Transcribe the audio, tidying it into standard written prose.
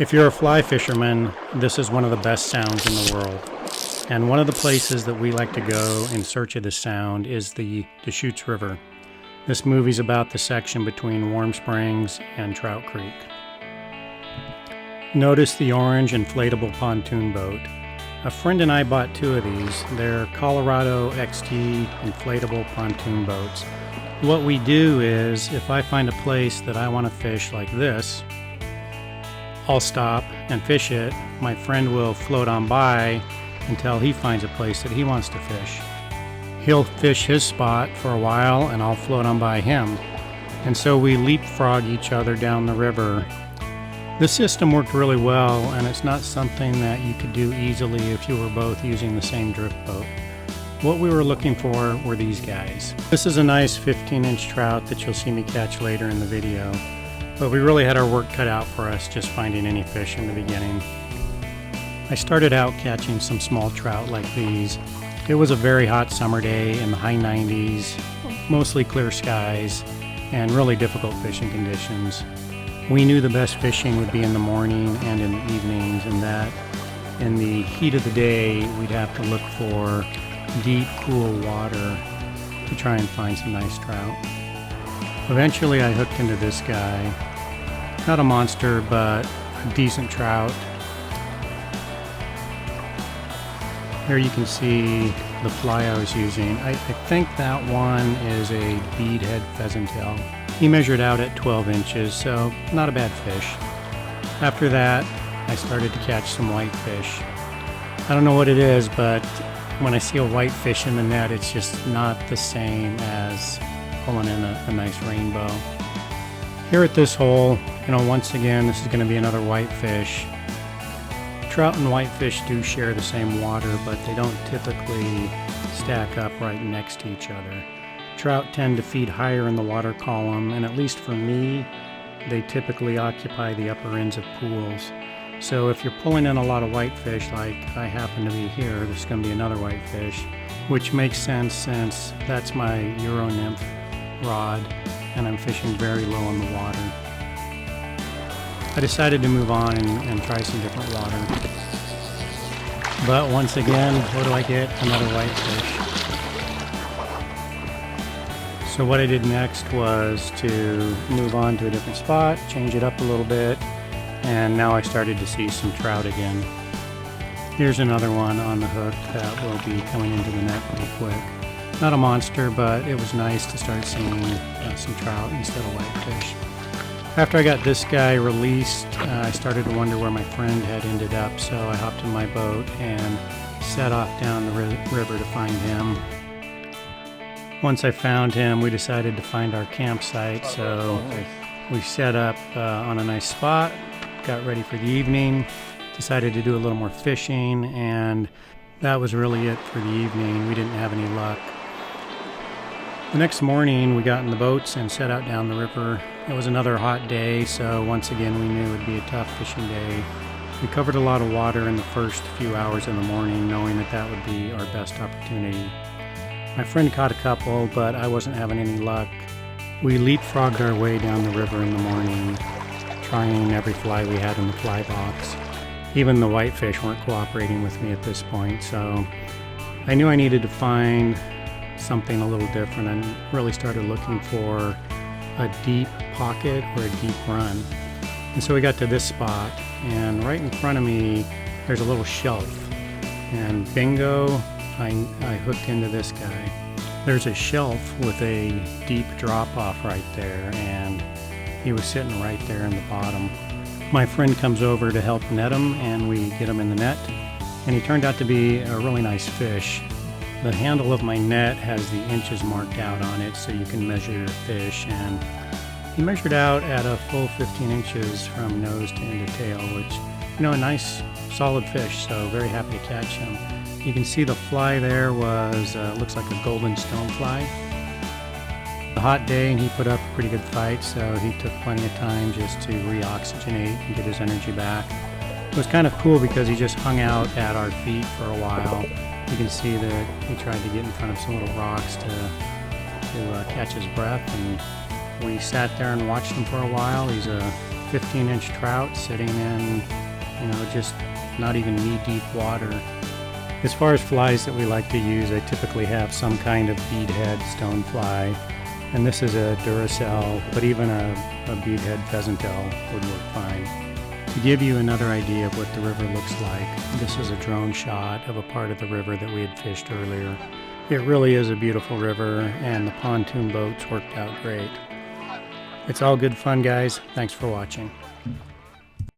If you're a fly fisherman, this is one of the best sounds in the world. And one of the places that we like to go in search of this sound is the Deschutes River. This movie's about the section between Warm Springs and Trout Creek. Notice the orange inflatable pontoon boat. A friend and I bought 2 of these. They're Colorado XT inflatable pontoon boats. What we do is, if I find a place that I want to fish like this, I'll stop and fish it. My friend will float on by until he finds a place that he wants to fish. He'll fish his spot for a while and I'll float on by him. And so we leapfrog each other down the river. This system worked really well, and it's not something that you could do easily if you were both using the same drift boat. What we were looking for were these guys. This is a nice 15-inch trout that you'll see me catch later in the video. But we really had our work cut out for us just finding any fish in the beginning. I started out catching some small trout like these. It was a very hot summer day in the high 90s, mostly clear skies, and really difficult fishing conditions. We knew the best fishing would be in the morning and in the evenings, and that in the heat of the day we'd have to look for deep, cool water to try and find some nice trout. Eventually I hooked into this guy. Not a monster, but a decent trout. Here you can see the fly I was using. I think that one is a beadhead pheasant-tail. He measured out at 12 inches, so not a bad fish. After that, I started to catch some whitefish. I don't know what it is, but when I see a whitefish in the net, it's just not the same as pulling in a nice rainbow. Here at this hole, once again, this is going to be another whitefish. Trout and whitefish do share the same water, but they don't typically stack up right next to each other. Trout tend to feed higher in the water column, and at least for me, they typically occupy the upper ends of pools. So if you're pulling in a lot of whitefish, like I happen to be here, there's going to be another whitefish, which makes sense since that's my Euro nymph rod, and I'm fishing very low in the water. I decided to move on and try some different water. But once again, what do I get? Another whitefish. So what I did next was to move on to a different spot, change it up a little bit, and now I started to see some trout again. Here's another one on the hook that will be coming into the net pretty quick. Not a monster, but it was nice to start seeing some trout instead of whitefish. After I got this guy released, I started to wonder where my friend had ended up, so I hopped in my boat and set off down the river to find him. Once I found him, we decided to find our campsite, so we set up on a nice spot, got ready for the evening, decided to do a little more fishing, and that was really it for the evening. We didn't have any luck. The next morning, we got in the boats and set out down the river. It was another hot day, so once again we knew it would be a tough fishing day. We covered a lot of water in the first few hours in the morning, knowing that that would be our best opportunity. My friend caught a couple, but I wasn't having any luck. We leapfrogged our way down the river in the morning, trying every fly we had in the fly box. Even the whitefish weren't cooperating with me at this point, so I knew I needed to find something a little different and really started looking for a deep pocket or a deep run. And so we got to this spot, and right in front of me there's a little shelf, and bingo, I hooked into this guy. There's a shelf with a deep drop off right there, and he was sitting right there in the bottom. My friend comes over to help net him, and we get him in the net, and he turned out to be a really nice fish. The handle of my net has the inches marked out on it so you can measure your fish, and he measured out at a full 15 inches from nose to end of tail, which, a nice solid fish, so very happy to catch him. You can see the fly there was, looks like a golden stonefly. A hot day, and he put up a pretty good fight, so he took plenty of time just to re-oxygenate and get his energy back. It was kind of cool because he just hung out at our feet for a while. You can see that he tried to get in front of some little rocks to catch his breath, and we sat there and watched him for a while. He's a 15-inch trout sitting in, just not even knee-deep water. As far as flies that we like to use, I typically have some kind of beadhead stonefly, and this is a Duracell, but even a beadhead pheasant-tail would work fine. To give you another idea of what the river looks like, this is a drone shot of a part of the river that we had fished earlier. It really is a beautiful river, and the pontoon boats worked out great. It's all good fun, guys. Thanks for watching.